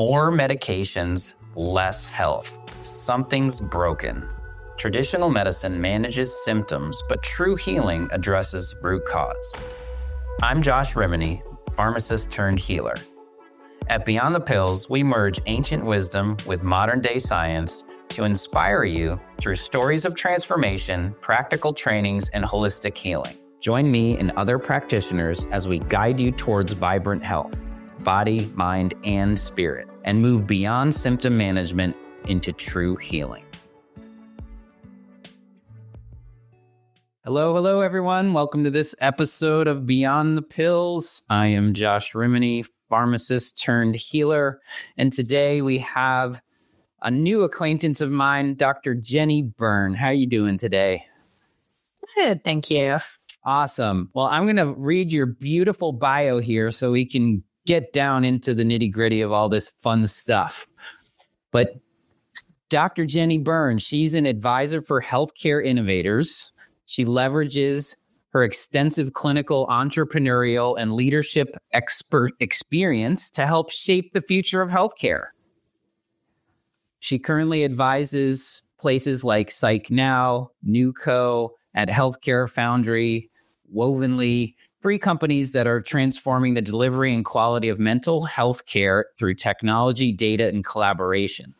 More medications, less health. Something's broken. Traditional medicine manages symptoms, but true healing addresses root cause. I'm Josh Rimini, pharmacist turned healer. At Beyond the Pills, we merge ancient wisdom with modern-day science to inspire you through stories of transformation, practical trainings, and holistic healing. Join me and other practitioners as we guide you towards vibrant health, body, mind, and spirit, and move beyond symptom management into true healing. Hello, everyone. Welcome to this episode of Beyond the Pills. I am Josh Rimini, pharmacist turned healer, and today we have a new acquaintance of mine, Dr. Jennie Byrne. How are you doing today? Good, thank you. Awesome. Well, I'm going to read your beautiful bio here so we can get down into the nitty-gritty of all this fun stuff. But Dr. Jennie Byrne, she's an advisor for healthcare innovators. She leverages her extensive clinical, entrepreneurial, and leadership expert experience to help shape the future of healthcare. She currently advises places like PsychNow, NewCo, at Healthcare Foundry, Wovenly, 3 companies that are transforming the delivery and quality of mental health care through technology, data, and collaboration.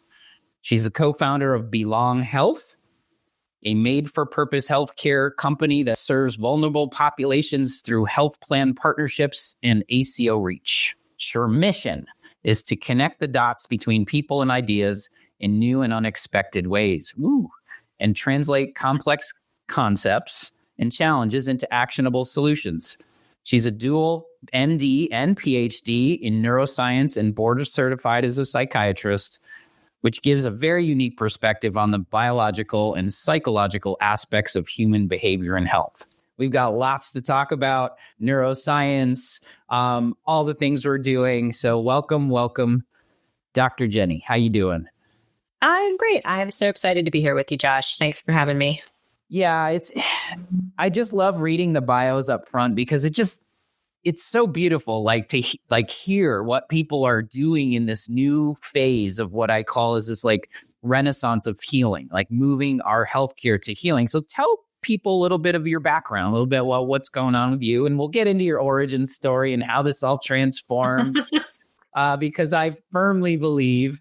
She's the co-founder of Belong Health, a made-for-purpose healthcare company that serves vulnerable populations through health plan partnerships and ACO Reach. Her mission is to connect the dots between people and ideas in new and unexpected ways, and translate complex concepts and challenges into actionable solutions. She's a dual MD and PhD in neuroscience and board certified as a psychiatrist, which gives a very unique perspective on the biological and psychological aspects of human behavior and health. We've got lots to talk about, neuroscience, all the things we're doing. So welcome, Dr. Jennie. How you doing? I'm great. I'm so excited to be here with you, Josh. Thanks for having me. Yeah, I just love reading the bios up front because it's so beautiful, to hear what people are doing in this new phase of what I call is this renaissance of healing, moving our healthcare to healing. So tell people a little bit of your background, a little bit about what's going on with you, and we'll get into your origin story and how this all transformed. Because I firmly believe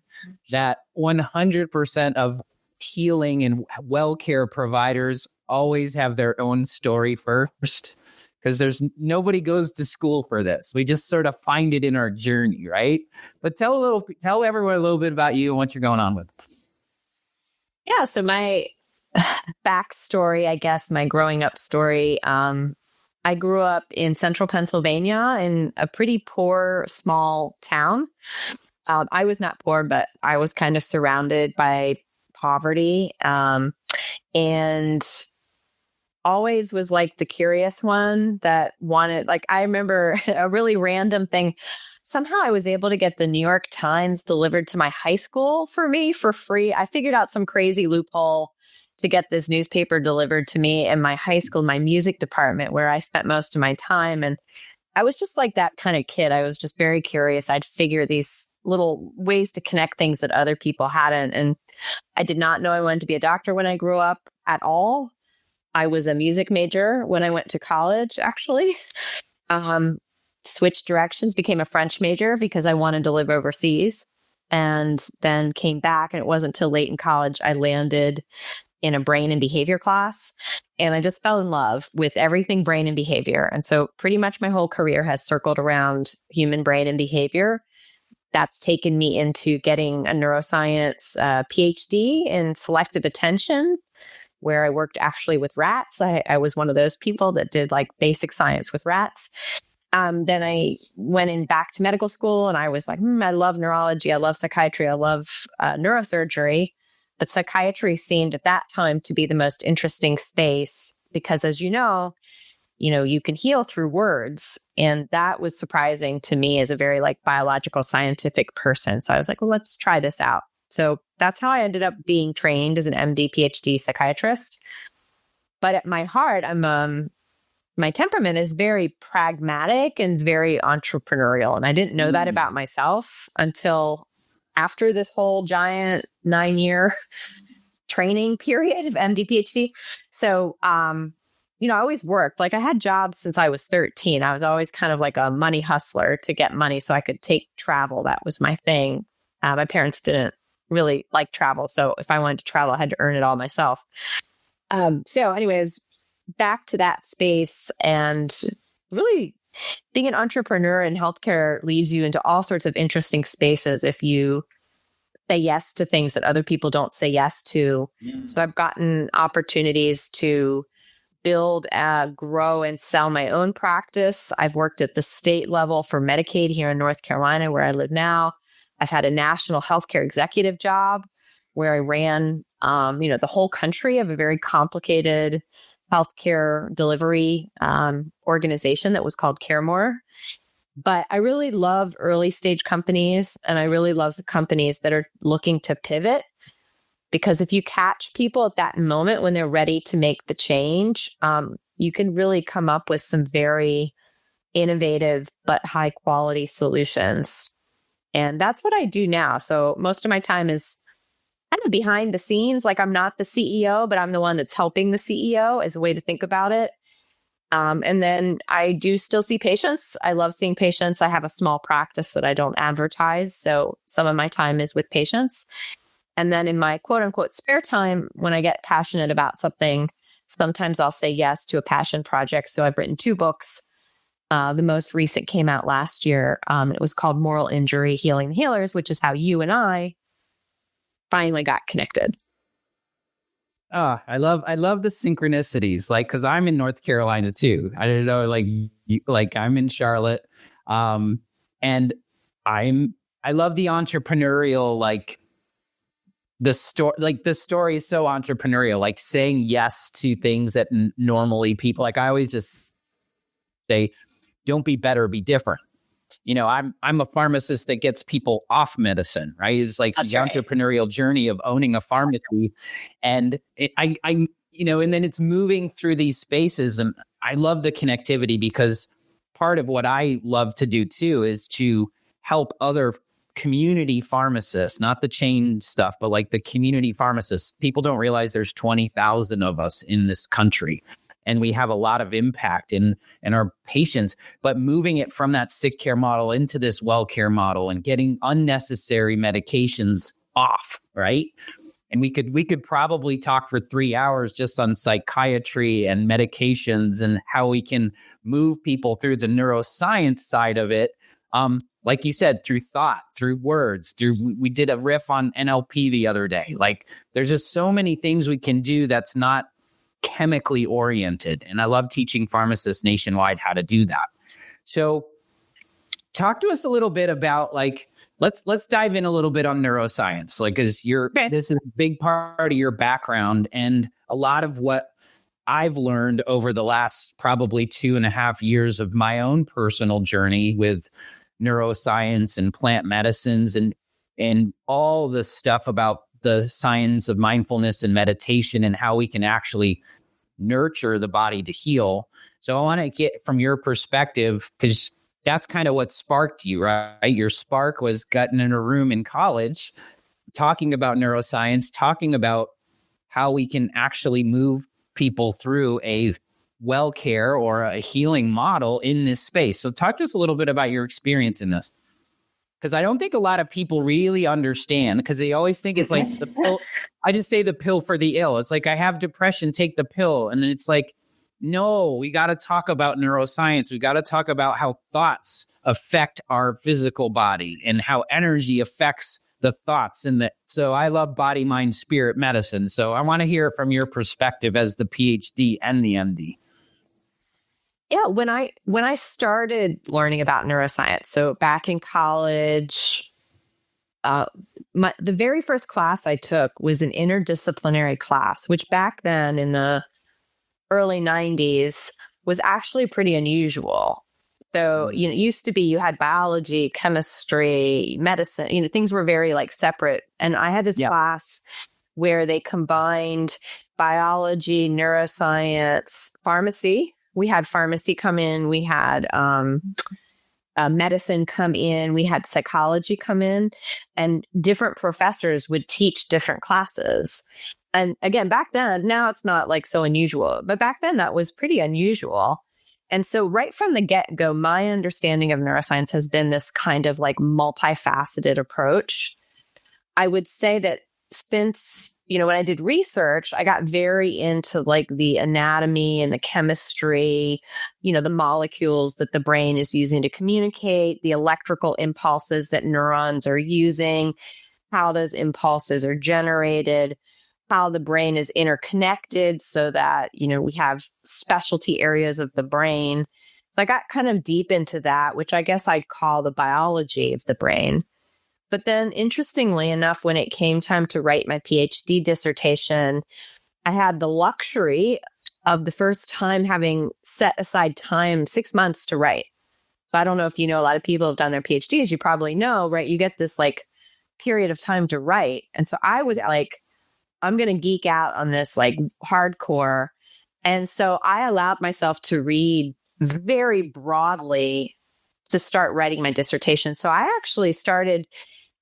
that 100% of healing and well care providers always have their own story first, because nobody goes to school for this. We just sort of find it in our journey, right? But tell everyone a little bit about you and what you're going on with. Yeah, so my backstory, I guess, my growing up story, I grew up in central Pennsylvania in a pretty poor, small town. I was not poor, but I was kind of surrounded by poverty, and always was the curious one that wanted, I remember a really random thing. Somehow I was able to get the New York Times delivered to my high school for me for free. I figured out some crazy loophole to get this newspaper delivered to me in my high school, my music department, where I spent most of my time. And I was just that kind of kid. I was just very curious. I'd figure these little ways to connect things that other people hadn't. And I did not know I wanted to be a doctor when I grew up at all. I was a music major when I went to college, actually. Switched directions, became a French major because I wanted to live overseas, and then came back. And it wasn't until late in college I landed in a brain and behavior class. And I just fell in love with everything brain and behavior. And so pretty much my whole career has circled around human brain and behavior. That's taken me into getting a neuroscience PhD in selective attention, where I worked actually with rats. I was one of those people that did basic science with rats. Then I went back to medical school, and I was I love neurology. I love psychiatry. I love neurosurgery. But psychiatry seemed at that time to be the most interesting space because, as you know, you can heal through words. And that was surprising to me as a very biological scientific person. So I was well, let's try this out. So that's how I ended up being trained as an MD, PhD psychiatrist. But at my heart, my temperament is very pragmatic and very entrepreneurial. And I didn't know that about myself until after this whole giant 9-year training period of MD, PhD. So, I always worked. Like I had jobs since I was 13. I was always kind of like a money hustler to get money so I could take travel. That was my thing. My parents didn't really like travel. So if I wanted to travel, I had to earn it all myself. So anyways, back to that space, and really being an entrepreneur in healthcare leads you into all sorts of interesting spaces if you say yes to things that other people don't say yes to. So I've gotten opportunities to build, grow, and sell my own practice. I've worked at the state level for Medicaid here in North Carolina, where I live now. I've had a national healthcare executive job where I ran, the whole country of a very complicated healthcare delivery organization that was called CareMore. But I really love early stage companies, and I really love the companies that are looking to pivot. Because if you catch people at that moment when they're ready to make the change, you can really come up with some very innovative but high quality solutions. And that's what I do now. So most of my time is kind of behind the scenes. Like I'm not the CEO, but I'm the one that's helping the CEO as a way to think about it. And then I do still see patients. I love seeing patients. I have a small practice that I don't advertise. So some of my time is with patients. And then in my quote unquote spare time, when I get passionate about something, sometimes I'll say yes to a passion project. So I've written 2 books. The most recent came out last year. It was called Moral Injury, Healing the Healers, which is how you and I finally got connected. Oh, I love the synchronicities, like, cause I'm in North Carolina too. I didn't know, like I'm in Charlotte. And I love the entrepreneurial, like, the story is so entrepreneurial, like saying yes to things that normally people, like I always just say, don't be better, be different. I'm a pharmacist that gets people off medicine, right? It's like That's the right. entrepreneurial journey of owning a pharmacy. And and then it's moving through these spaces. And I love the connectivity, because part of what I love to do too is to help other community pharmacists, not the chain stuff, but like the community pharmacists. People don't realize there's 20,000 of us in this country, and we have a lot of impact in our patients. But moving it from that sick care model into this well care model and getting unnecessary medications off, right? And we could probably talk for 3 hours just on psychiatry and medications and how we can move people through the neuroscience side of it. Like you said, through thought, through words, we did a riff on NLP the other day. Like there's just so many things we can do that's not chemically oriented. And I love teaching pharmacists nationwide how to do that. So talk to us a little bit about, like, let's dive in a little bit on neuroscience, like, because this is a big part of your background, and a lot of what I've learned over the last probably 2.5 years of my own personal journey with neuroscience and plant medicines and all the stuff about the science of mindfulness and meditation and how we can actually nurture the body to heal. So I want to get from your perspective, because that's kind of what sparked you, right? Your spark was getting in a room in college, talking about neuroscience, talking about how we can actually move people through a well care or a healing model in this space. So talk to us a little bit about your experience in this. Because I don't think a lot of people really understand, because they always think it's like the pill. I just say the pill for the ill. It's like, I have depression, take the pill. And then it's like, no, we got to talk about neuroscience. We got to talk about how thoughts affect our physical body and how energy affects the thoughts. So I love body, mind, spirit medicine. So I want to hear it from your perspective as the PhD and the MD. Yeah, when I started learning about neuroscience, so back in college, the very first class I took was an interdisciplinary class, which back then in the early 90s was actually pretty unusual. So, it used to be you had biology, chemistry, medicine, things were very like separate. And I had this class where they combined biology, neuroscience, pharmacy. We had pharmacy come in. We had medicine come in, we had psychology come in, and different professors would teach different classes. And again, back then, now it's not like so unusual, but back then that was pretty unusual. And so right from the get-go, my understanding of neuroscience has been this kind of like multifaceted approach. I would say that since, when I did research, I got very into like the anatomy and the chemistry, the molecules that the brain is using to communicate, the electrical impulses that neurons are using, how those impulses are generated, how the brain is interconnected so that, we have specialty areas of the brain. So I got kind of deep into that, which I guess I'd call the biology of the brain. But then interestingly enough, when it came time to write my PhD dissertation, I had the luxury of the first time having set aside time, 6 months to write. So I don't know if a lot of people have done their PhDs, you probably know, right? You get this like period of time to write. And so I was like, I'm going to geek out on this like hardcore. And so I allowed myself to read very broadly to start writing my dissertation. So I actually started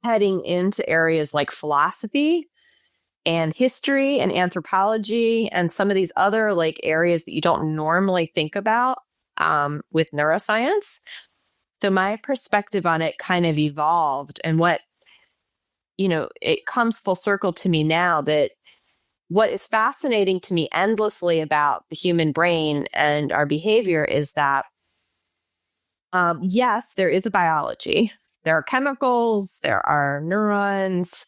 heading into areas like philosophy and history and anthropology and some of these other like areas that you don't normally think about with neuroscience. So my perspective on it kind of evolved. And it comes full circle to me now that what is fascinating to me endlessly about the human brain and our behavior is that, yes, there is a biology. There are chemicals, there are neurons,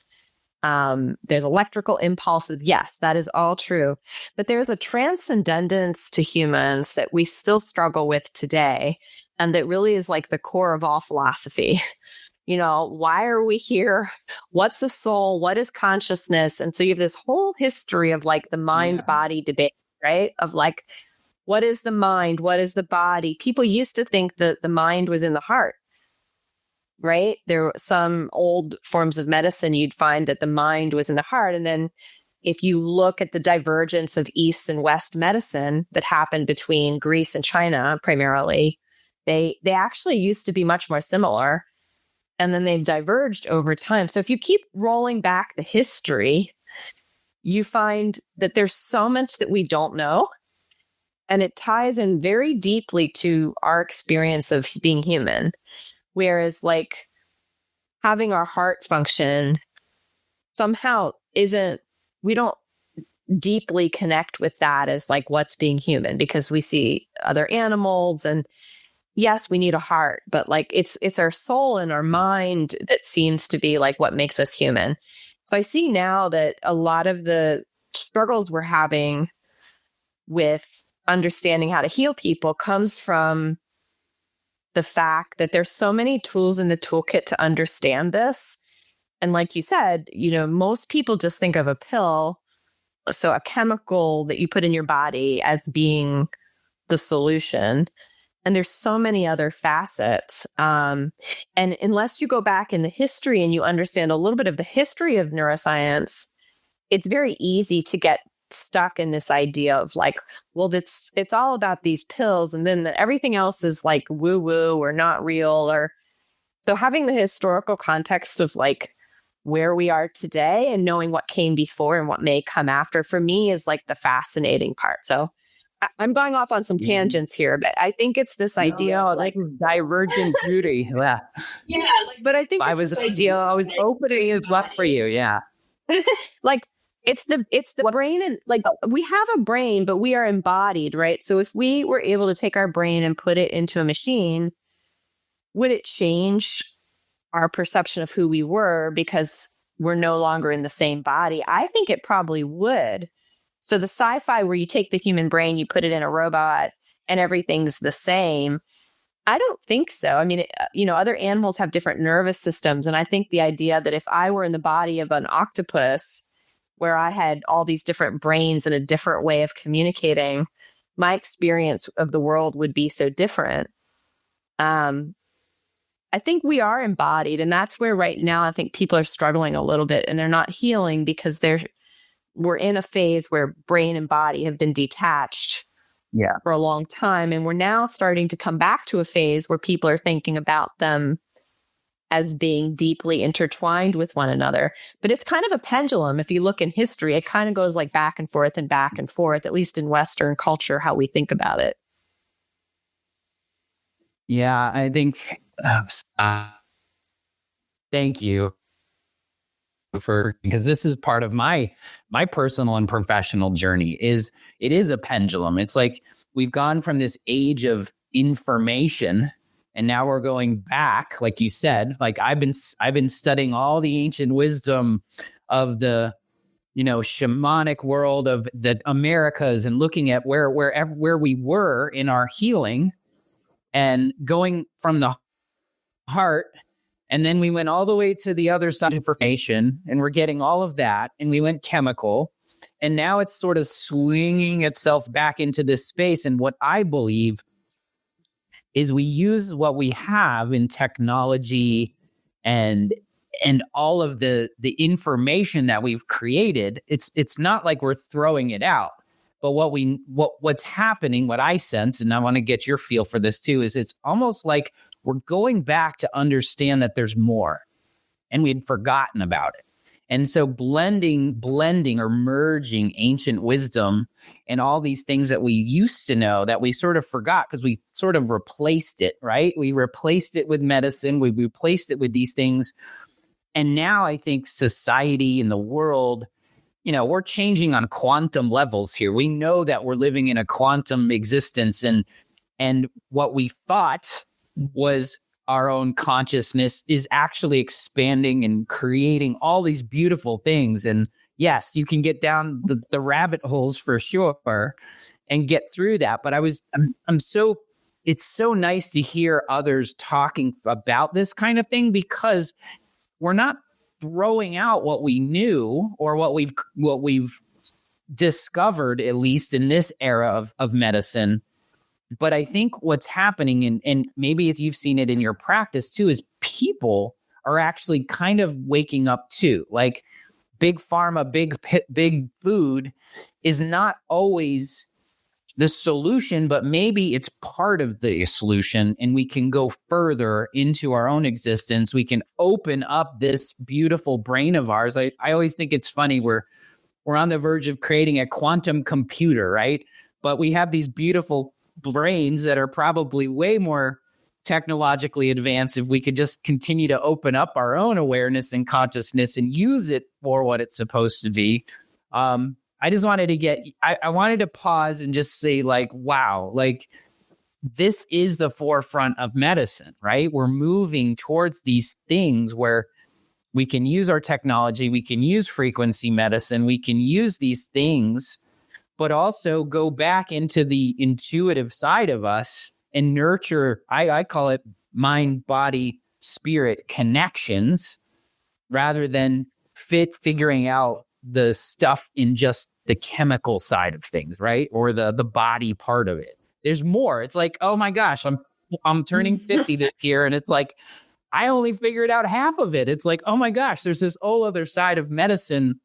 there's electrical impulses. Yes, that is all true. But there's a transcendence to humans that we still struggle with today, and that really is like the core of all philosophy. Why are we here? What's the soul? What is consciousness? And so you have this whole history of like the mind-body debate, right? Of like, what is the mind? What is the body? People used to think that the mind was in the heart. Right? There were some old forms of medicine, you'd find that the mind was in the heart. And then if you look at the divergence of East and West medicine that happened between Greece and China, primarily, they actually used to be much more similar. And then they've diverged over time. So if you keep rolling back the history, you find that there's so much that we don't know. And it ties in very deeply to our experience of being human. Whereas like having our heart function somehow we don't deeply connect with that as like what's being human, because we see other animals and yes, we need a heart, but like it's our soul and our mind that seems to be like what makes us human. So I see now that a lot of the struggles we're having with understanding how to heal people comes from the fact that there's so many tools in the toolkit to understand this. And like you said, most people just think of a pill, so a chemical that you put in your body, as being the solution. And there's so many other facets. And unless you go back in the history and you understand a little bit of the history of neuroscience, it's very easy to get stuck in this idea of like, well, it's all about these pills, and then everything else is like woo-woo or not real. Or so having the historical context of like where we are today and knowing what came before and what may come after, for me, is like the fascinating part. So I'm going off on some tangents here, but I think it's this idea of like divergent beauty. Yeah. Yeah. But I think I was opening it up for you. Yeah. like it's the brain, and like we have a brain, but we are embodied, right? So if we were able to take our brain and put it into a machine, would it change our perception of who we were because we're no longer in the same body? I think it probably would. So the sci-fi where you take the human brain, you put it in a robot and everything's the same, I don't think so. I mean, other animals have different nervous systems. And I think the idea that if I were in the body of an octopus where I had all these different brains and a different way of communicating, my experience of the world would be so different. I think we are embodied, and that's where right now I think people are struggling a little bit, and they're not healing because we're in a phase where brain and body have been detached Yeah. for a long time. And we're now starting to come back to a phase where people are thinking about them as being deeply intertwined with one another. But it's kind of a pendulum. If you look in history, it kind of goes like back and forth, at least in Western culture, how we think about it. Yeah, I think, thank you because this is part of my personal and professional journey. It is a pendulum. It's like we've gone from this age of information, and now we're going back, like you said. Like I've been studying all the ancient wisdom of the shamanic world of the Americas, and looking at where we were in our healing, and going from the heart. And then we went all the way to the other side of information, and we're getting all of that. And we went chemical, and now it's sort of swinging itself back into this space. And what I believe is we use what we have in technology and all of the information that we've created. It's not like we're throwing it out, but what's happening, what I sense, and I want to get your feel for this too, is it's almost like we're going back to understand that there's more, and we'd forgotten about it. And so blending or merging ancient wisdom and all these things that we used to know that we sort of forgot because we sort of replaced it, right? We replaced it with medicine. We replaced it with these things. And now I think society and the world, we're changing on quantum levels here. We know that we're living in a quantum existence, and what we thought was our own consciousness is actually expanding and creating all these beautiful things. And yes, you can get down the rabbit holes for sure and get through that. But it's so nice to hear others talking about this kind of thing, because we're not throwing out what we knew or what we've discovered, at least in this era of medicine. But I think what's happening, and maybe if you've seen it in your practice too, is people are actually kind of waking up too. Like big pharma, big food is not always the solution, but maybe it's part of the solution, and we can go further into our own existence. We can open up this beautiful brain of ours. I always think it's funny. We're on the verge of creating a quantum computer, right? But we have these beautiful brains that are probably way more technologically advanced if we could just continue to open up our own awareness and consciousness and use it for what it's supposed to be. I just wanted to I wanted to pause and just say, like, wow, like this is the forefront of medicine, right? We're moving towards these things where we can use our technology, we can use frequency medicine, we can use these things, but also go back into the intuitive side of us and nurture, I call it mind, body, spirit connections, rather than figuring out the stuff in just the chemical side of things, right? Or the body part of it. There's more. It's like, oh my gosh, I'm turning 50 this year, and it's like, I only figured out half of it. It's like, oh my gosh, there's this whole other side of medicine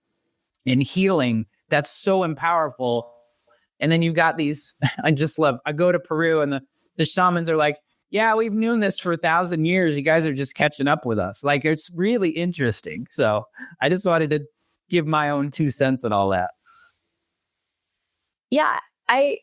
and healing that's so powerful. And then you've got these, I go to Peru, and the shamans are like, yeah, we've known this for 1,000 years. You guys are just catching up with us. Like, it's really interesting. So I just wanted to give my own 2 cents on all that. Yeah, I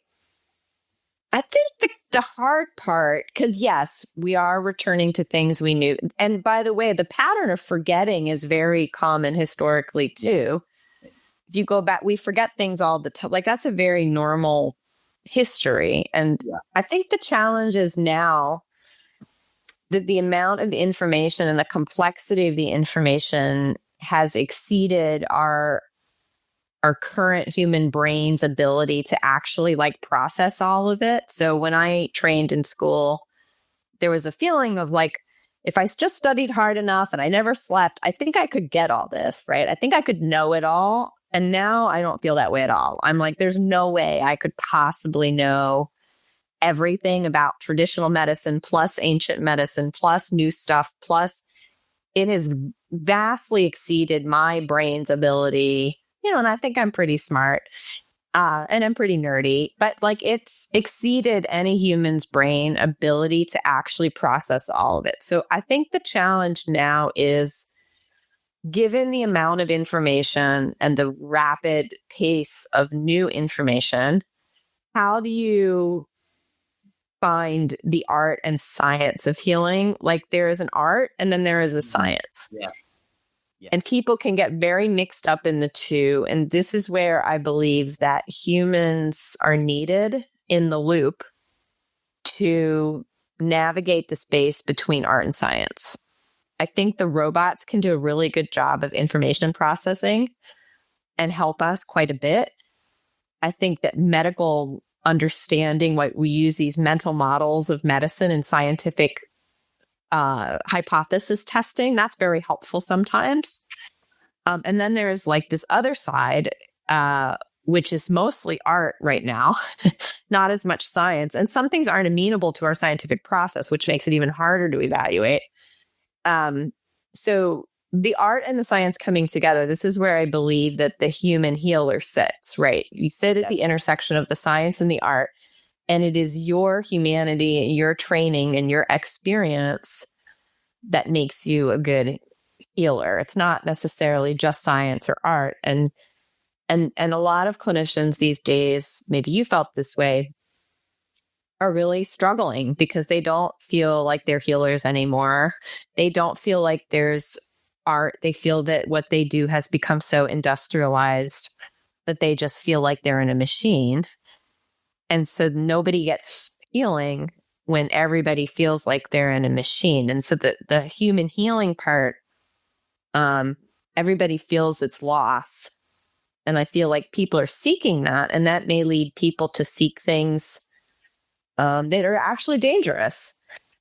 think the hard part, because yes, we are returning to things we knew. And by the way, the pattern of forgetting is very common historically too. If you go back, we forget things all the time. Like, that's a very normal history. And I think the challenge is now that the amount of information and the complexity of the information has exceeded our current human brain's ability to actually like process all of it. So when I trained in school, there was a feeling of like, if I just studied hard enough and I never slept, I think I could get all this, right? I think I could know it all. And now I don't feel that way at all. I'm like, there's no way I could possibly know everything about traditional medicine, plus ancient medicine, plus new stuff, plus it has vastly exceeded my brain's ability. And I think I'm pretty smart. And I'm pretty nerdy, but like it's exceeded any human's brain ability to actually process all of it. So I think the challenge now is, given the amount of information and the rapid pace of new information, how do you find the art and science of healing? Like there is an art and then there is a science. Yeah. Yes. And people can get very mixed up in the two. And this is where I believe that humans are needed in the loop to navigate the space between art and science. I think the robots can do a really good job of information processing and help us quite a bit. I think that medical understanding, what we use these mental models of medicine and scientific hypothesis testing, that's very helpful sometimes. And then there's like this other side, which is mostly art right now, not as much science. And some things aren't amenable to our scientific process, which makes it even harder to evaluate. So the art and the science coming together, this is where I believe that the human healer sits, right? You sit at the intersection of the science and the art. And it is your humanity and your training and your experience that makes you a good healer. It's not necessarily just science or art. And a lot of clinicians these days, maybe you felt this way, are really struggling because they don't feel like they're healers anymore. They don't feel like there's art. They feel that what they do has become so industrialized that they just feel like they're in a machine. And so nobody gets healing when everybody feels like they're in a machine. And so the human healing part, everybody feels it's loss. And I feel like people are seeking that. And that may lead people to seek things that are actually dangerous.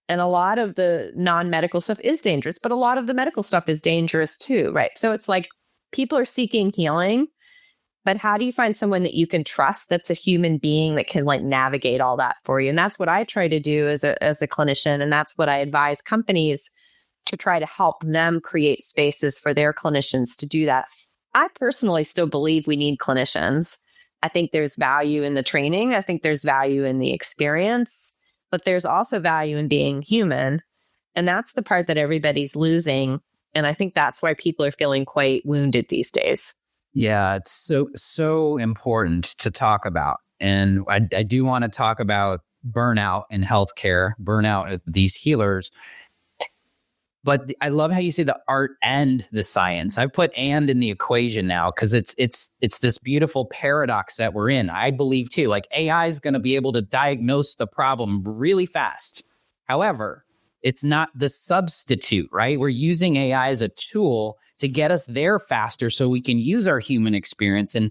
And a lot of the non-medical stuff is dangerous, but a lot of the medical stuff is dangerous too, right? So it's like people are seeking healing. But how do you find someone that you can trust that's a human being that can like navigate all that for you? And that's what I try to do as a clinician. And that's what I advise companies to try to help them create spaces for their clinicians to do that. I personally still believe we need clinicians. I think there's value in the training. I think there's value in the experience, but there's also value in being human. And that's the part that everybody's losing. And I think that's why people are feeling quite wounded these days. Yeah, it's so important to talk about. And I do want to talk about burnout in healthcare, burnout of these healers. But I love how you say the art and the science. I put "and" in the equation now because it's this beautiful paradox that we're in. I believe too, like AI is going to be able to diagnose the problem really fast. However, it's not the substitute, right? We're using AI as a tool to get us there faster so we can use our human experience. And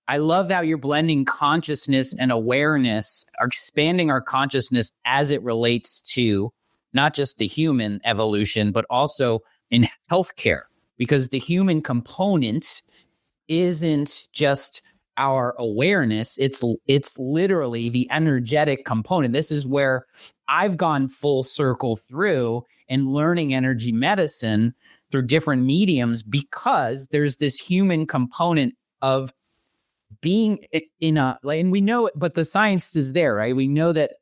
I love how you're blending consciousness and awareness, or expanding our consciousness as it relates to not just the human evolution, but also in healthcare, because the human component isn't just our awareness. It's literally the energetic component. This is where I've gone full circle through and learning energy medicine through different mediums, because there's this human component of being in a, and we know it, but the science is there, right? We know that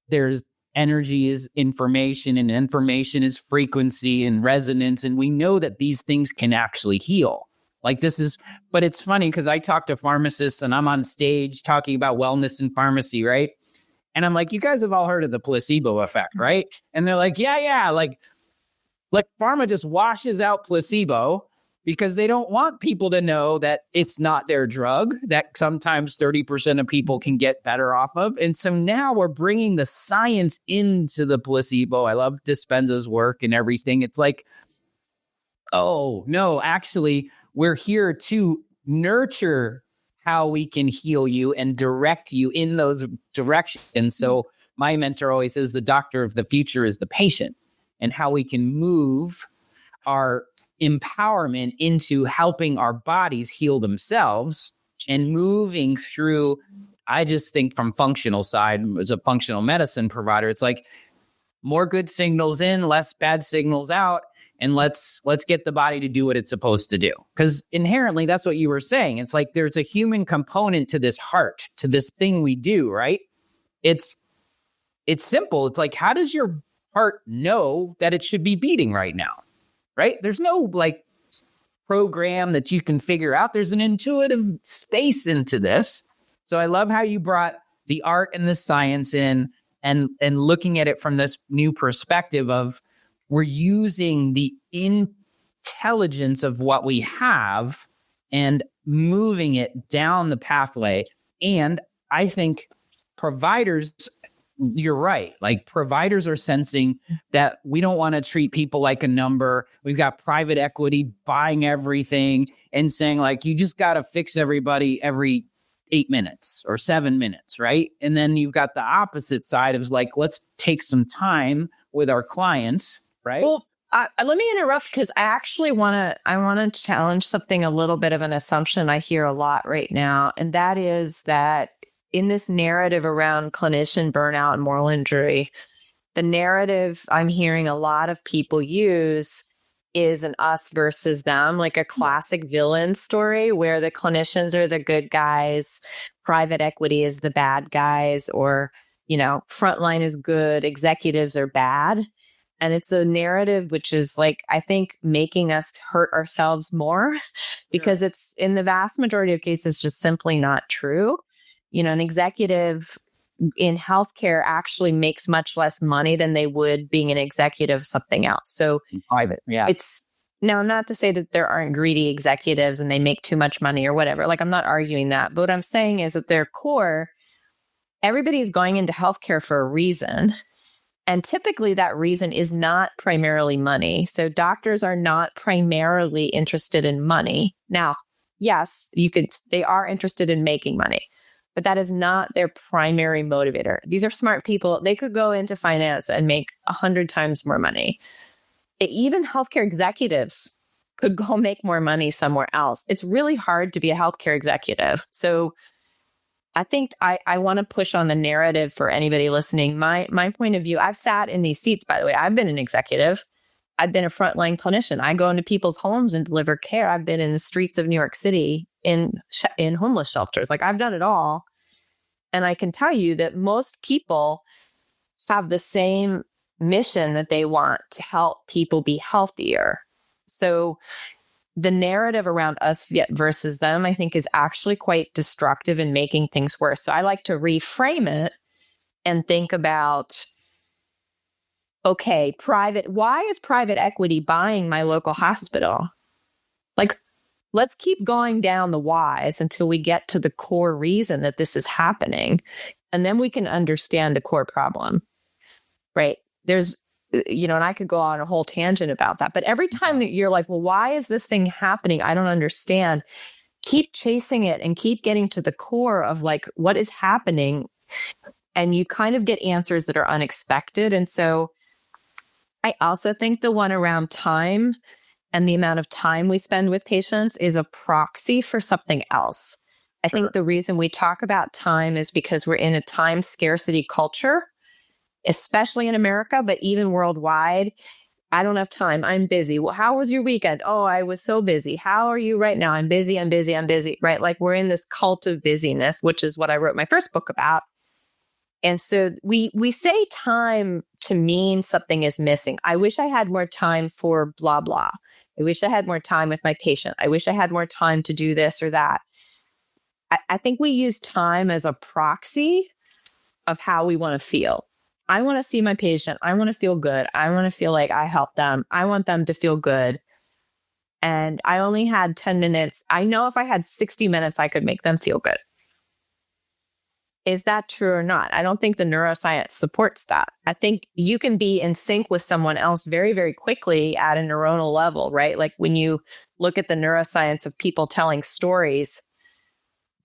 there's energy is information, and information is frequency and resonance. And we know that these things can actually heal. Like this is, but it's funny because I talk to pharmacists and I'm on stage talking about wellness in pharmacy, right? And I'm like, you guys have all heard of the placebo effect, right? And they're like, yeah. Like pharma just washes out placebo because they don't want people to know that it's not their drug, that sometimes 30% of people can get better off of. And so now we're bringing the science into the placebo. I love Dispenza's work and everything. It's like, oh, no, actually, we're here to nurture how we can heal you and direct you in those directions. So my mentor always says the doctor of the future is the patient, and how we can move our empowerment into helping our bodies heal themselves and moving through. I just think from functional side, as a functional medicine provider, it's like more good signals in, less bad signals out. and let's get the body to do what it's supposed to do. Because inherently, that's what you were saying. It's like there's a human component to this heart, to this thing we do, right? It's simple. It's like, how does your heart know that it should be beating right now, right? There's no like program that you can figure out. There's an intuitive space into this. So I love how you brought the art and the science in and looking at it from this new perspective of we're using the intelligence of what we have and moving it down the pathway. And I think providers, you're right. Like providers are sensing that we don't want to treat people like a number. We've got private equity buying everything and saying like, you just got to fix everybody every 8 minutes or 7 minutes, right? And then you've got the opposite side of like, let's take some time with our clients, right? Well, let me interrupt because I actually want to challenge something, a little bit of an assumption I hear a lot right now. And that is that in this narrative around clinician burnout and moral injury, the narrative I'm hearing a lot of people use is an us versus them, like a classic villain story where the clinicians are the good guys, private equity is the bad guys, or, frontline is good, executives are bad. And it's a narrative which is like, I think, making us hurt ourselves more because it's in the vast majority of cases just simply not true. An executive in healthcare actually makes much less money than they would being an executive of something else. So private, yeah. It's now not to say that there aren't greedy executives and they make too much money or whatever. Like, I'm not arguing that. But what I'm saying is at their core, everybody's going into healthcare for a reason. And typically that reason is not primarily money. So doctors are not primarily interested in money. Now, yes, they are interested in making money, but that is not their primary motivator. These are smart people. They could go into finance and make 100 times more money. Even healthcare executives could go make more money somewhere else. It's really hard to be a healthcare executive. So I think I want to push on the narrative for anybody listening. My point of view, I've sat in these seats, by the way. I've been an executive. I've been a frontline clinician. I go into people's homes and deliver care. I've been in the streets of New York City in homeless shelters. Like, I've done it all. And I can tell you that most people have the same mission that they want to help people be healthier. So the narrative around us versus them, I think, is actually quite destructive in making things worse. So I like to reframe it and think about, okay, why is private equity buying my local hospital? Like, let's keep going down the whys until we get to the core reason that this is happening. And then we can understand the core problem, right? There's, and I could go on a whole tangent about that. But every time that you're like, well, why is this thing happening? I don't understand. Keep chasing it and keep getting to the core of like, what is happening? And you kind of get answers that are unexpected. And so I also think the one around time and the amount of time we spend with patients is a proxy for something else. I think the reason we talk about time is because we're in a time scarcity culture, especially in America, but even worldwide. I don't have time. I'm busy. Well, how was your weekend? Oh, I was so busy. How are you right now? I'm busy, right? Like, we're in this cult of busyness, which is what I wrote my first book about. And so we say time to mean something is missing. I wish I had more time for blah, blah. I wish I had more time with my patient. I wish I had more time to do this or that. I think we use time as a proxy of how we want to feel. I want to see my patient. I want to feel good. I want to feel like I helped them. I want them to feel good. And I only had 10 minutes. I know if I had 60 minutes, I could make them feel good. Is that true or not? I don't think the neuroscience supports that. I think you can be in sync with someone else very, very quickly at a neuronal level, right? Like, when you look at the neuroscience of people telling stories,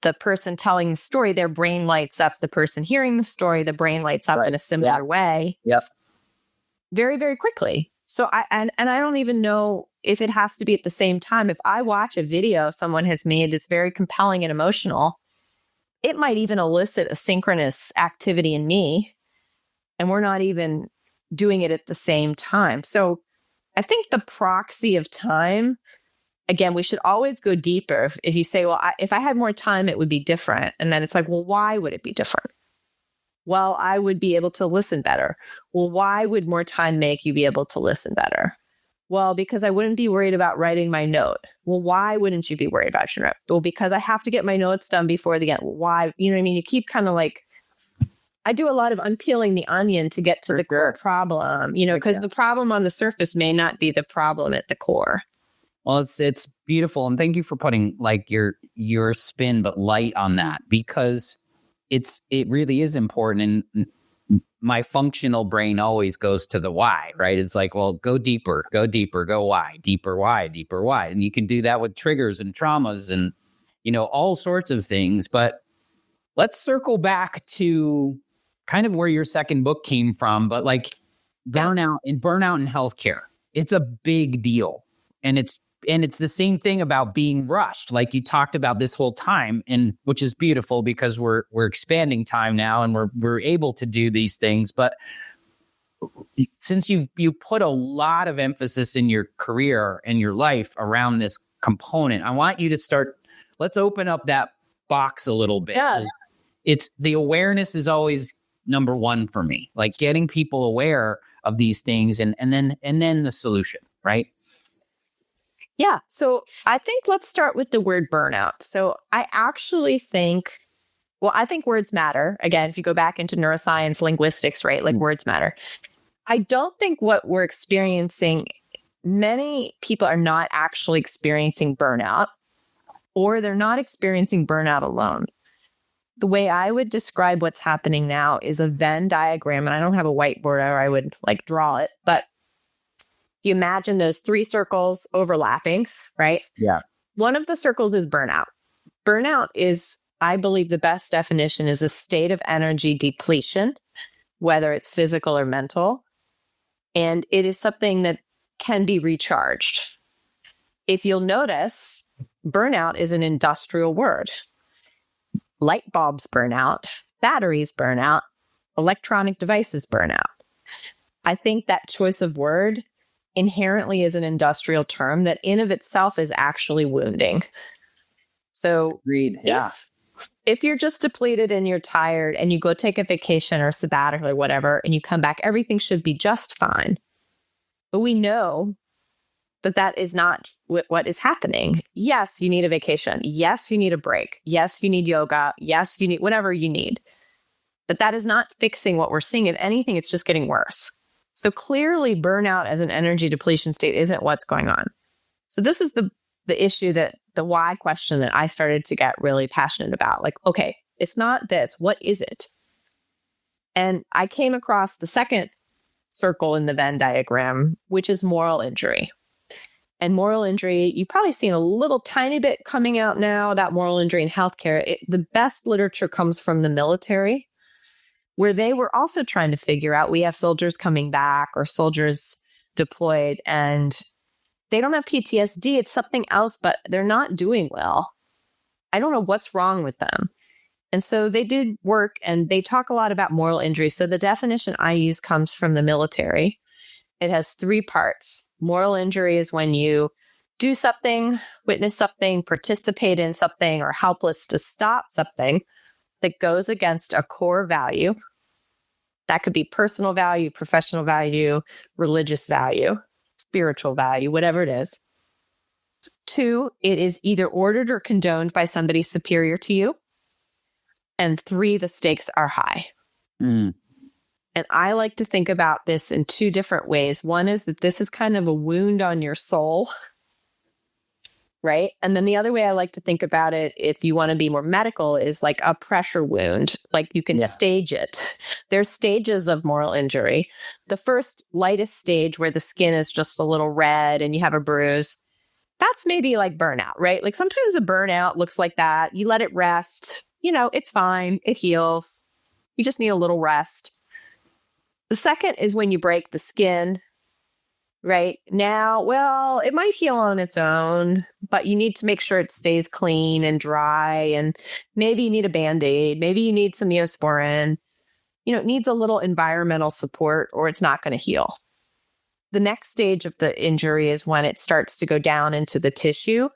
the person telling the story, their brain lights up. The person hearing the story, the brain lights up in a similar way. Yep. Very, very quickly. So I don't even know if it has to be at the same time. If I watch a video someone has made that's very compelling and emotional, it might even elicit a synchronous activity in me, and we're not even doing it at the same time. So I think the proxy of time, again, we should always go deeper. If you say, well, if I had more time, it would be different. And then it's like, well, why would it be different? Well, I would be able to listen better. Well, why would more time make you be able to listen better? Well, because I wouldn't be worried about writing my note. Well, why wouldn't you be worried about your note? Well, because I have to get my notes done before the end. Why? You know what I mean? You keep kind of like, I do a lot of unpeeling the onion to get to the core problem, because the problem on the surface may not be the problem at the core. Well, it's beautiful. And thank you for putting like your spin, but light on that, because it really is important. And my functional brain always goes to the why, right? It's like, well, go deeper, go why, deeper why. And you can do that with triggers and traumas and, all sorts of things. But let's circle back to kind of where your second book came from, but like burnout in healthcare. It's a big deal. And it's the same thing about being rushed, like you talked about this whole time, and which is beautiful because we're expanding time now and we're able to do these things. But since you put a lot of emphasis in your career and your life around this component, I want you to let's open up that box a little bit. Yeah. It's the awareness is always number one for me, like getting people aware of these things and then the solution, right? Yeah. So I think let's start with the word burnout. So I actually think words matter. Again, if you go back into neuroscience, linguistics, right? Like words matter. I don't think what we're experiencing, many people are not actually experiencing burnout, or they're not experiencing burnout alone. The way I would describe what's happening now is a Venn diagram, and I don't have a whiteboard or I would like draw it, but you imagine those three circles overlapping, right? Yeah. One of the circles is burnout. Burnout is, I believe the best definition is a state of energy depletion, whether it's physical or mental. And it is something that can be recharged. If you'll notice, burnout is an industrial word. Light bulbs burn out, batteries burn out, electronic devices burn out. I think that choice of word inherently is an industrial term that in of itself is actually wounding. So agreed. Yeah. If you're just depleted and you're tired and you go take a vacation or sabbatical or whatever, and you come back, everything should be just fine. But we know that is not what is happening. Yes, you need a vacation. Yes, you need a break. Yes, you need yoga. Yes, you need whatever you need. But that is not fixing what we're seeing. If anything, it's just getting worse. So clearly burnout as an energy depletion state isn't what's going on. So this is the issue, that the why question that I started to get really passionate about. Like, okay, it's not this. What is it? And I came across the second circle in the Venn diagram, which is moral injury. And moral injury, you've probably seen a little tiny bit coming out now about moral injury in healthcare. The best literature comes from the military, where they were also trying to figure out, we have soldiers coming back or soldiers deployed and they don't have PTSD. It's something else, but they're not doing well. I don't know what's wrong with them. And so they did work and they talk a lot about moral injury. So the definition I use comes from the military. It has three parts. Moral injury is when you do something, witness something, participate in something, or helpless to stop something that goes against a core value. That could be personal value, professional value, religious value, spiritual value, whatever it is. 2, it is either ordered or condoned by somebody superior to you. And 3, the stakes are high. Mm. And I like to think about this in 2 different ways. One is that this is kind of a wound on your soul, right? And then the other way I like to think about it, if you want to be more medical, is like a pressure wound. Like you can stage it. There's stages of moral injury. The first lightest stage where the skin is just a little red and you have a bruise, that's maybe like burnout, right? Like sometimes a burnout looks like that. You let it rest. You know, it's fine. It heals. You just need a little rest. The second is when you break the skin, right? Now, well, it might heal on its own, but you need to make sure it stays clean and dry. And maybe you need a Band-Aid. Maybe you need some Neosporin. You know, it needs a little environmental support or it's not going to heal. the next stage of the injury is when it starts to go down into the tissue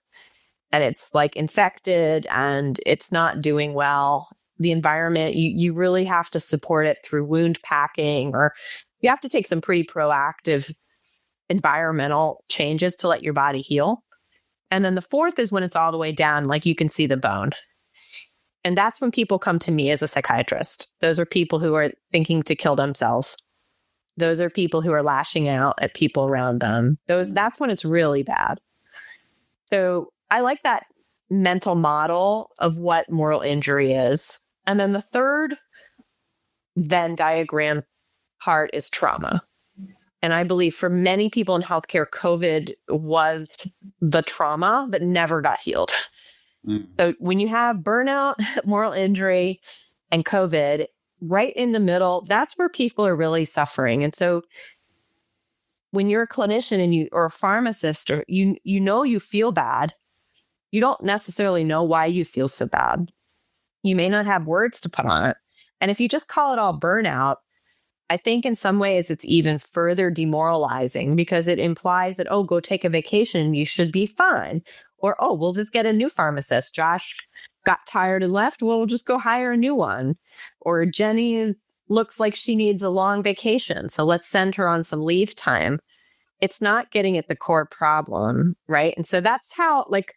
and it's like infected and it's not doing well. The environment, you really have to support it through wound packing, or you have to take some pretty proactive environmental changes to let your body heal. And then the fourth is when it's all the way down, like you can see the bone. And that's when people come to me as a psychiatrist. Those are people who are thinking to kill themselves. Those are people who are lashing out at people around them. That's when it's really bad. So I like that mental model of what moral injury is. And then the third Venn diagram part is trauma. And I believe for many people in healthcare, COVID was the trauma that never got healed. So when you have burnout, moral injury, and COVID, right in the middle, that's where people are really suffering. And so when you're a clinician and or a pharmacist, or you know you feel bad, you don't necessarily know why you feel so bad. You may not have words to put on it. And if you just call it all burnout, I think in some ways it's even further demoralizing because it implies that, oh, go take a vacation, you should be fine. Or, oh, we'll just get a new pharmacist. Josh got tired and left. Well, we'll just go hire a new one. Or Jennie looks like she needs a long vacation, so let's send her on some leave time. It's not getting at the core problem, right? And so that's how, like,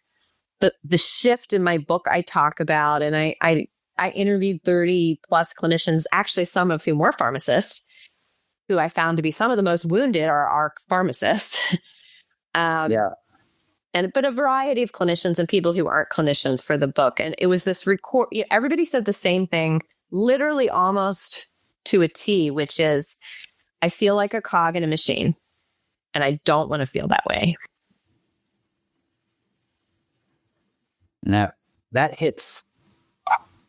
the shift in my book I talk about, and I interviewed 30 plus clinicians, actually some of whom were pharmacists, who I found to be some of the most wounded are pharmacists. But a variety of clinicians and people who aren't clinicians for the book. And it was this record, everybody said the same thing, literally almost to a T, which is, I feel like a cog in a machine and I don't want to feel that way. Now that hits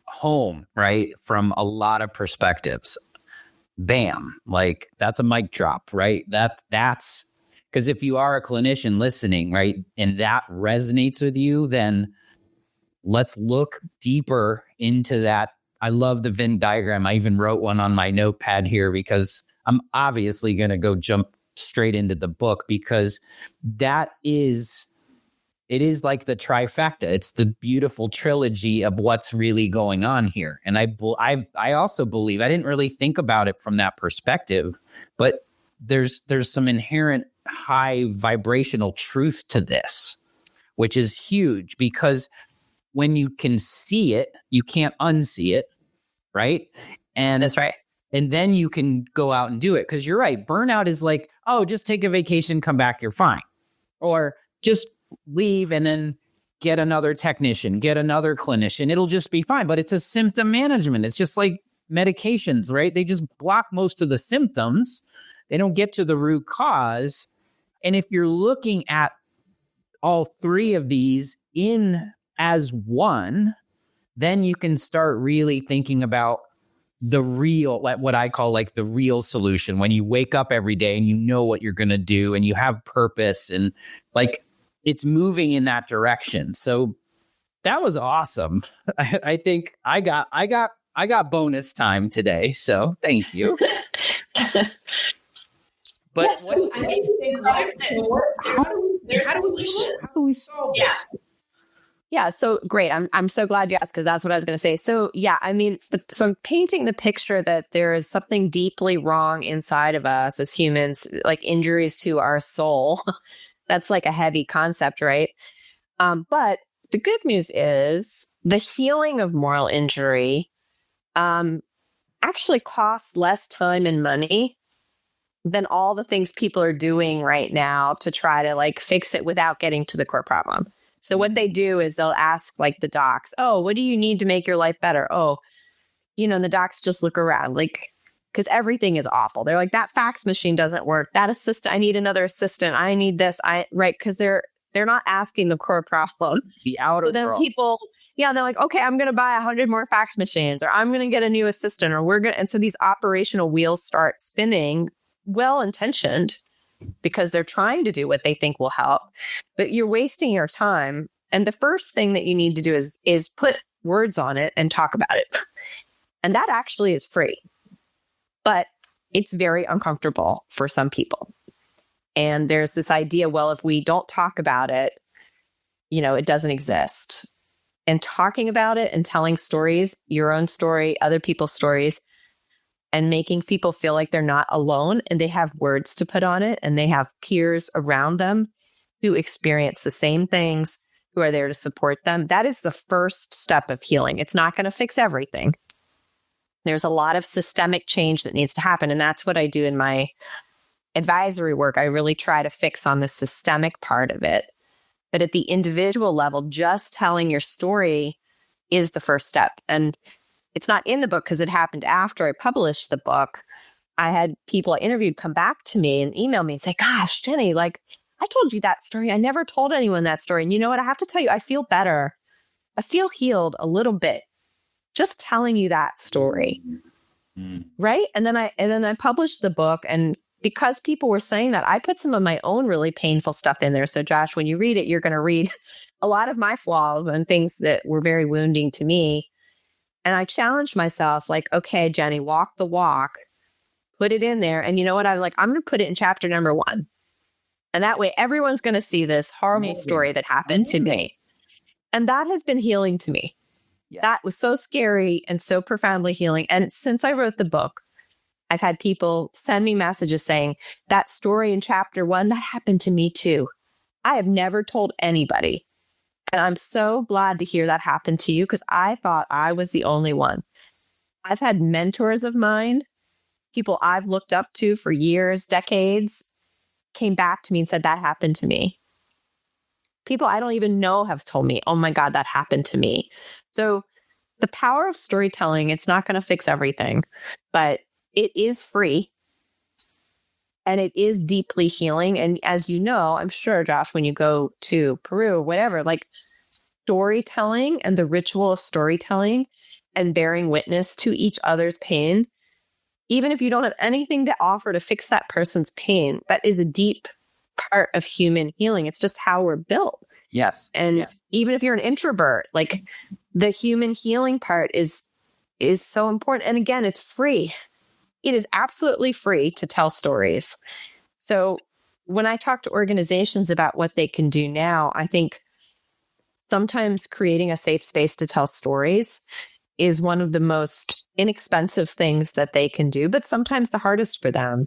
home, right? From a lot of perspectives. Bam. Like that's a mic drop, right? That's because if you are a clinician listening, right, and that resonates with you, then let's look deeper into that. I love the Venn diagram. I even wrote one on my notepad here because I'm obviously going to go jump straight into the book because it is like the trifecta. It's the beautiful trilogy of what's really going on here. And I also believe, I didn't really think about it from that perspective, but there's some inherent high vibrational truth to this, which is huge because when you can see it, you can't unsee it, right? And that's right. And then you can go out and do it because you're right. Burnout is like, oh, just take a vacation, come back, you're fine. Or just leave and then get another technician, get another clinician. It'll just be fine. But it's a symptom management. It's just like medications, right? They just block most of the symptoms. They don't get to the root cause. And if you're looking at all three of these in as one, then you can start really thinking about the real, like what I call like the real solution. When you wake up every day and you know what you're going to do and you have purpose and like it's moving in that direction. So that was awesome. I think I got bonus time today. So thank you. But yeah, so I think how do we solve this? Yeah, so great. I'm so glad you asked because that's what I was going to say. So yeah, I mean, so I'm painting the picture that there is something deeply wrong inside of us as humans, like injuries to our soul. That's like a heavy concept, right? But the good news is the healing of moral injury actually costs less time and money than all the things people are doing right now to try to like fix it without getting to the core problem. So what they do is they'll ask like the docs, oh, what do you need to make your life better? Oh, and the docs just look around like, because everything is awful. They're like, that fax machine doesn't work. That assistant, I need another assistant. I need this. Right. Because they're not asking the core problem. The outer so then problem. People, they're like, okay, I'm going to buy 100 more fax machines, or I'm going to get a new assistant, or we're going to. And so these operational wheels start spinning, well-intentioned, because they're trying to do what they think will help, but you're wasting your time. And the first thing that you need to do is put words on it and talk about it. And that actually is free, but it's very uncomfortable for some people. And there's this idea, well, if we don't talk about it, it doesn't exist. And talking about it and telling stories, your own story, other people's stories, and making people feel like they're not alone and they have words to put on it and they have peers around them who experience the same things, who are there to support them. That is the first step of healing. It's not going to fix everything. There's a lot of systemic change that needs to happen. And that's what I do in my advisory work. I really try to fix on the systemic part of it. But at the individual level, just telling your story is the first step. And it's not in the book because it happened after I published the book. I had people I interviewed come back to me and email me and say, gosh, Jennie, like I told you that story. I never told anyone that story. And you know what? I have to tell you, I feel better. I feel healed a little bit just telling you that story. Right. And then I published the book, and because people were saying that, I put some of my own really painful stuff in there. So Josh, when you read it, you're going to read a lot of my flaws and things that were very wounding to me. And I challenged myself like, okay, Jennie, walk the walk, put it in there. And you know what? I'm going to put it in chapter number 1. And that way everyone's going to see this horrible story that happened to me. And that has been healing to me. Yeah. That was so scary and so profoundly healing. And since I wrote the book, I've had people send me messages saying, that story in chapter 1, that happened to me too. I have never told anybody. And I'm so glad to hear that happen to you, because I thought I was the only one. I've had mentors of mine, people I've looked up to for years, decades, came back to me and said, that happened to me. People I don't even know have told me, oh my God, that happened to me. So the power of storytelling, it's not going to fix everything, but it is free and it is deeply healing. And as you know, I'm sure, Josh, when you go to Peru or whatever, like storytelling and the ritual of storytelling and bearing witness to each other's pain, even if you don't have anything to offer to fix that person's pain, that is a deep part of human healing. It's just how we're built. Yes. And even if you're an introvert, like the human healing part is so important. And again, it's free. It is absolutely free to tell stories. So when I talk to organizations about what they can do now, I think sometimes creating a safe space to tell stories is one of the most inexpensive things that they can do, but sometimes the hardest for them.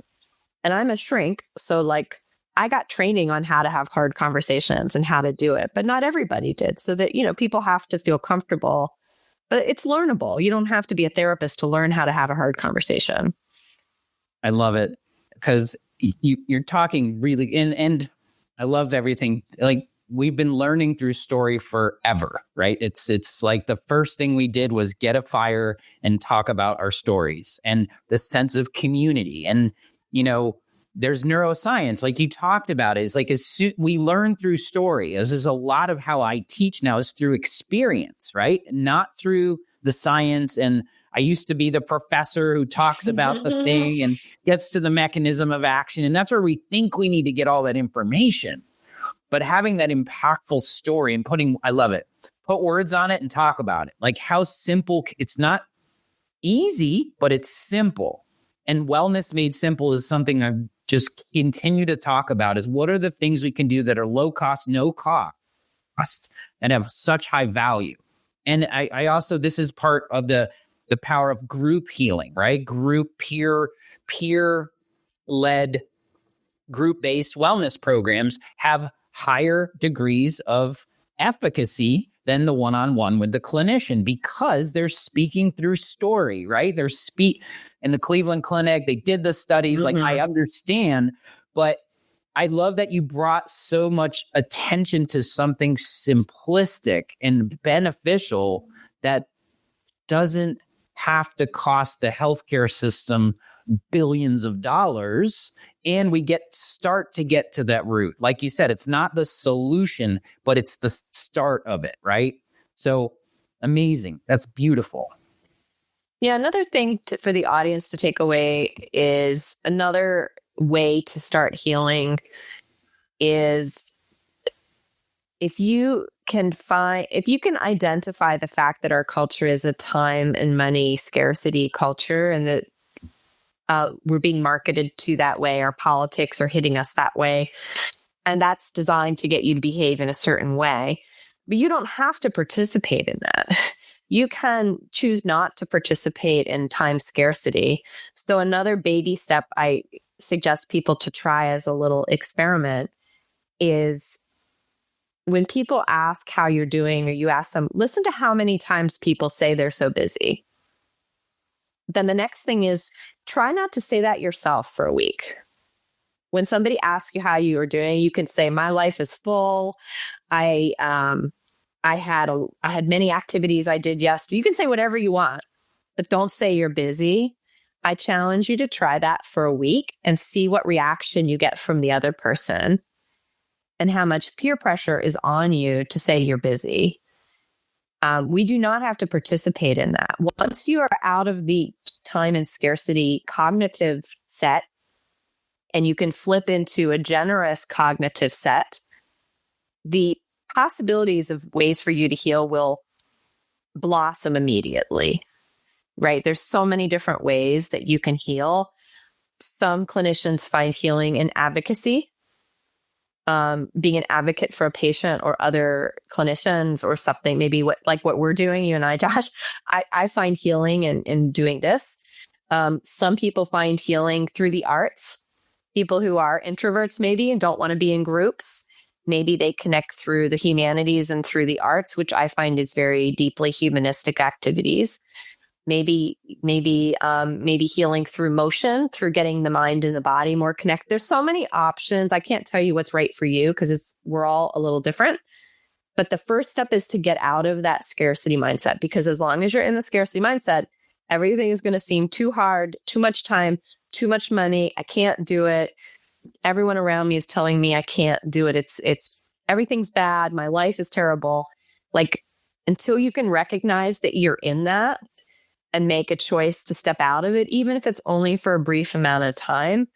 And I'm a shrink, so like I got training on how to have hard conversations and how to do it, but not everybody did. So that, people have to feel comfortable, but it's learnable. You don't have to be a therapist to learn how to have a hard conversation. I love it because you're talking really, and I loved everything. Like we've been learning through story forever, right? It's like the first thing we did was get a fire and talk about our stories and the sense of community. And, there's neuroscience, like you talked about it. It's like we learn through story. This is a lot of how I teach now is through experience, right? Not through the science. And I used to be the professor who talks about the thing and gets to the mechanism of action. And that's where we think we need to get all that information. But having that impactful story and I love it, put words on it and talk about it. Like how simple, it's not easy, but it's simple. And wellness made simple is something I've just continue to talk about is what are the things we can do that are low cost, no cost, and have such high value. And I also, this is part of the power of group healing, right? Group peer-led, group-based wellness programs have higher degrees of efficacy than the one-on-one with the clinician because they're speaking through story, right? In the Cleveland Clinic, they did the studies, like I understand, but I love that you brought so much attention to something simplistic and beneficial that doesn't have to cost the healthcare system billions of dollars. And we start to get to that root. Like you said, it's not the solution, but it's the start of it, right? So amazing. That's beautiful. Yeah, another thing for the audience to take away is another way to start healing is if you can identify the fact that our culture is a time and money scarcity culture and that we're being marketed to that way. Our politics are hitting us that way. And that's designed to get you to behave in a certain way. But you don't have to participate in that. You can choose not to participate in time scarcity. So another baby step I suggest people to try as a little experiment is when people ask how you're doing, or you ask them, listen to how many times people say they're so busy. Then the next thing is try not to say that yourself for a week. When somebody asks you how you are doing, you can say, my life is full. I had many activities I did yesterday. You can say whatever you want, but don't say you're busy. I challenge you to try that for a week and see what reaction you get from the other person and how much peer pressure is on you to say you're busy. We do not have to participate in that. Once you are out of the time and scarcity cognitive set, and you can flip into a generous cognitive set, the possibilities of ways for you to heal will blossom immediately, right? There's so many different ways that you can heal. Some clinicians find healing in advocacy, being an advocate for a patient or other clinicians or something, maybe like what we're doing, you and I, Josh. I find healing in doing this. Some people find healing through the arts. People who are introverts maybe and don't want to be in groups, maybe they connect through the humanities and through the arts, which I find is very deeply humanistic activities. Maybe healing through motion, through getting the mind and the body more connected. There's so many options. I can't tell you what's right for you because we're all a little different. But the first step is to get out of that scarcity mindset, because as long as you're in the scarcity mindset, everything is going to seem too hard, too much time, too much money. I can't do it. Everyone around me is telling me I can't do it. It's everything's bad. My life is terrible. Like, until you can recognize that you're in that and make a choice to step out of it, even if it's only for a brief amount of time,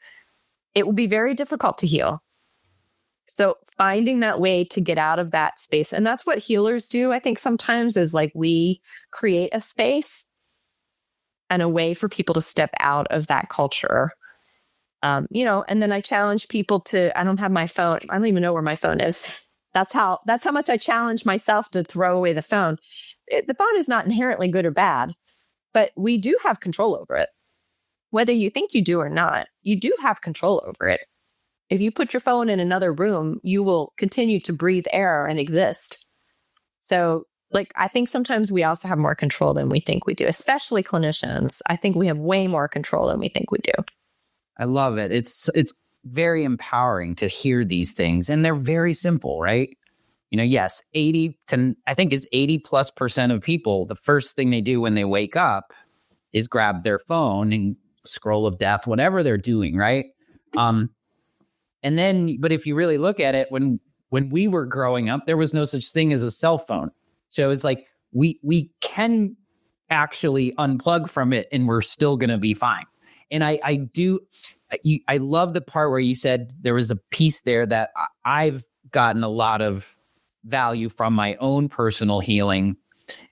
it will be very difficult to heal. So finding that way to get out of that space, and that's what healers do, I think sometimes, is like we create a space and a way for people to step out of that culture. And then I challenge people to, I don't have my phone. I don't even know where my phone is. That's how much I challenge myself to throw away the phone. The phone is not inherently good or bad, but we do have control over it. Whether you think you do or not, you do have control over it. If you put your phone in another room, you will continue to breathe air and exist. So, I think sometimes we also have more control than we think we do, especially clinicians. I think we have way more control than we think we do. I love it. It's very empowering to hear these things, and they're very simple, right? Yes, 80+% of people, the first thing they do when they wake up is grab their phone and scroll of death, whatever they're doing, right? But if you really look at it, when we were growing up, there was no such thing as a cell phone. So it's like we can actually unplug from it and we're still going to be fine. And I love the part where you said there was a piece there that I've gotten a lot of value from my own personal healing,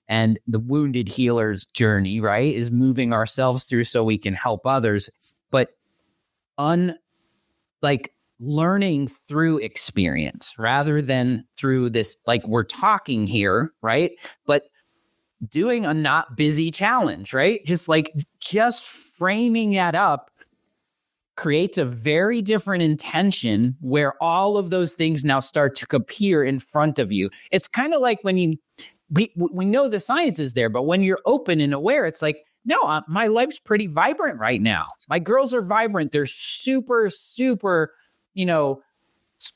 and the wounded healer's journey, right, is moving ourselves through so we can help others. But learning through experience rather than through this, we're talking here, right? But doing a not busy challenge, right? Just framing that up creates a very different intention where all of those things now start to appear in front of you. It's kind of like when we know the science is there, but when you're open and aware, it's like, no, my life's pretty vibrant right now. My girls are vibrant. They're super, super,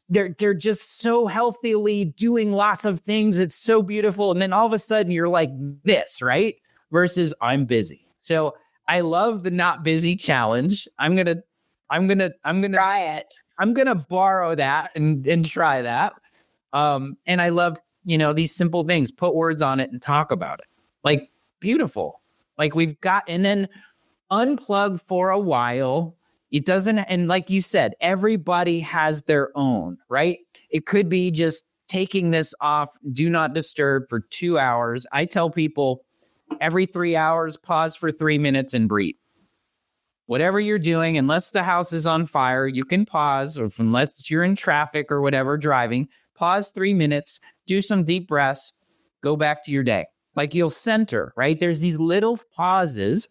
they're just so healthily doing lots of things. It's so beautiful. And then all of a sudden you're like this, right? Versus I'm busy. So I love the not busy challenge. I'm gonna try it. I'm gonna borrow that and try that. And I love, these simple things. Put words on it and talk about it. Beautiful. We've got, and then unplug for a while. It doesn't, and like you said, everybody has their own, right? It could be just taking this off, do not disturb for 2 hours. I tell people every 3 hours, pause for 3 minutes and breathe. whatever you're doing, unless the house is on fire, you can pause, or unless you're in traffic or whatever, driving, pause 3 minutes, do some deep breaths, go back to your day. Like you'll center, right? There's these little pauses.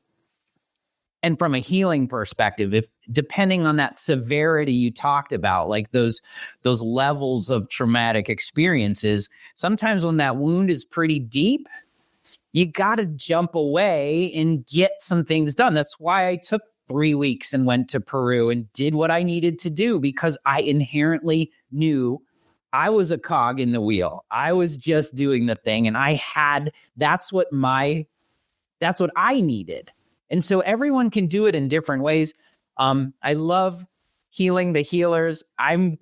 And from a healing perspective, if depending on that severity you talked about, like those levels of traumatic experiences, sometimes when that wound is pretty deep, you got to jump away and get some things done. That's why I took 3 weeks and went to Peru and did what I needed to do, because I inherently knew I was a cog in the wheel. I was just doing the thing, and that's what I needed. And so everyone can do it in different ways. I love healing the healers. I'm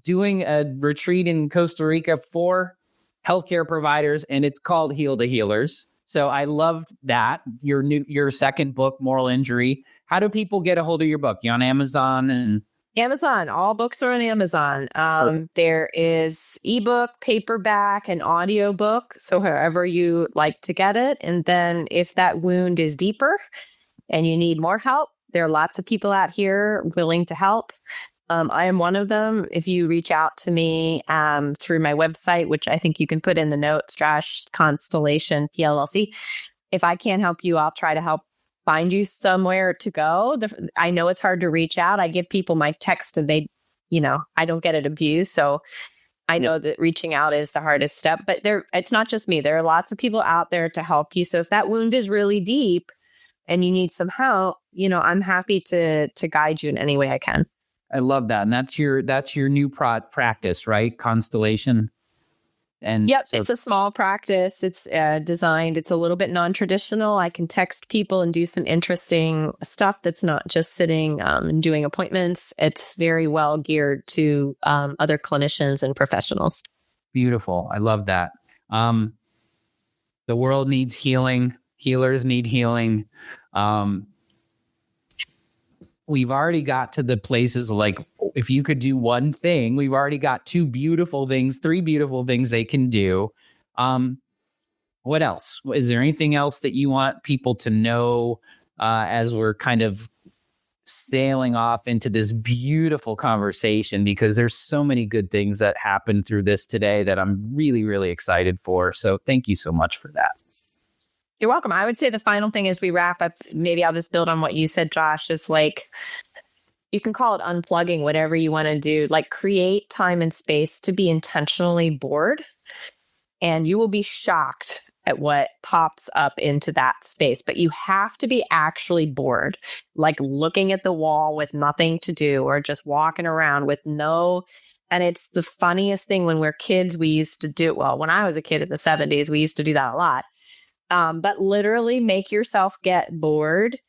doing a retreat in Costa Rica for healthcare providers, and it's called Heal the Healers. So I love that. Your second book, Moral Injury. How do people get a hold of your book? You on Amazon and Amazon. All books are on Amazon. There is ebook, paperback, and audiobook. So however you like to get it. And then if that wound is deeper and you need more help, there are lots of people out here willing to help. I am one of them. If you reach out to me through my website, which I think you can put in the notes, Josh Constellation PLLC. If I can't help you, I'll try to help find you somewhere to go. I know it's hard to reach out. I give people my text and they, I don't get it abused. So I know that reaching out is the hardest step, but it's not just me. There are lots of people out there to help you. So if that wound is really deep and you need some help, I'm happy to guide you in any way I can. I love that. And that's your new practice, right? Constellation. And yep, it's a small practice. It's designed. It's a little bit non-traditional. I can text people and do some interesting stuff that's not just sitting and doing appointments. It's very well geared to other clinicians and professionals. Beautiful. I love that. The world needs healing. Healers need healing. We've already got to the places like, if you could do one thing, we've already got 2 beautiful things, 3 beautiful things they can do. What else? Is there anything else that you want people to know as we're kind of sailing off into this beautiful conversation? Because there's so many good things that happened through this today that I'm really, really excited for. So thank you so much for that. You're welcome. I would say the final thing as we wrap up, maybe I'll just build on what you said, Josh, is like, you can call it unplugging, whatever you want to do, like create time and space to be intentionally bored. And you will be shocked at what pops up into that space. But you have to be actually bored, like looking at the wall with nothing to do, or just walking around with and it's the funniest thing. When we're kids, we used to do, well, when I was a kid in the 70s, we used to do that a lot. But literally make yourself get bored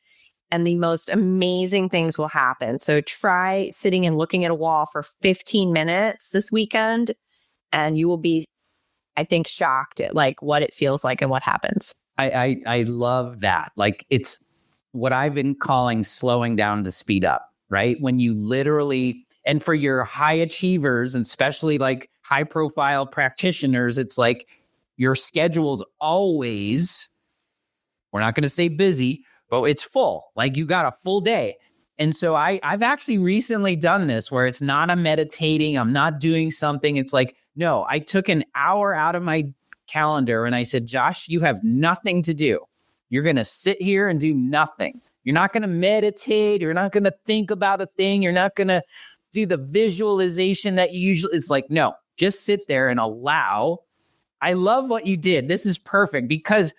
and the most amazing things will happen. So try sitting and looking at a wall for 15 minutes this weekend, and you will be, I think, shocked at like what it feels like and what happens. I love that. Like, it's what I've been calling slowing down to speed up, right? When you literally, and for your high achievers, and especially like high profile practitioners, it's like your schedule's always, we're not going to say busy, but it's full. Like, you got a full day. And so I've actually recently done this where it's not I'm meditating, I'm not doing something. It's like, no, I took an hour out of my calendar and I said, Josh, you have nothing to do. You're going to sit here and do nothing. You're not going to meditate. You're not going to think about a thing. You're not going to do the visualization that you usually, it's like, no, just sit there and allow. I love what you did. This is perfect, because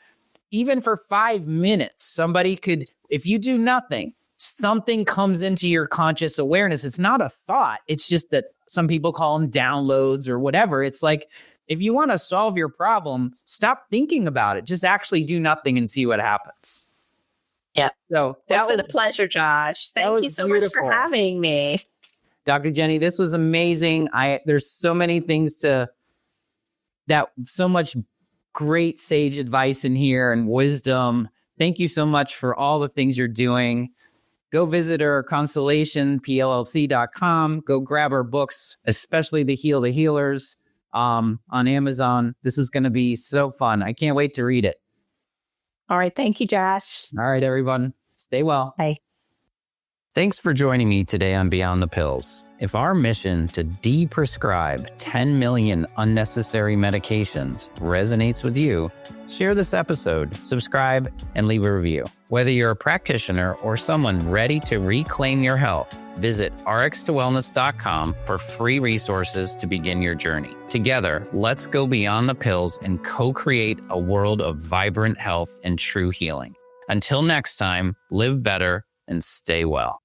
even for 5 minutes, somebody could, if you do nothing, something comes into your conscious awareness. It's not a thought. It's just that some people call them downloads or whatever. It's like, if you want to solve your problem, stop thinking about it. Just actually do nothing and see what happens. Yeah. So that was a pleasure, Josh. Thank you so much for having me. Dr. Jennie, this was amazing. There's so many things so much great sage advice in here and wisdom. Thank you so much for all the things you're doing. Go visit our constellationpllc.com. Go grab our books, especially the Heal the Healers, on Amazon. This is going to be so fun. I can't wait to read it. All right. Thank you, Josh. All right, everyone. Stay well. Bye. Thanks for joining me today on Beyond the Pills. If our mission to deprescribe 10 million unnecessary medications resonates with you, share this episode, subscribe, and leave a review. Whether you're a practitioner or someone ready to reclaim your health, visit rx2wellness.com for free resources to begin your journey. Together, let's go beyond the pills and co-create a world of vibrant health and true healing. Until next time, live better and stay well.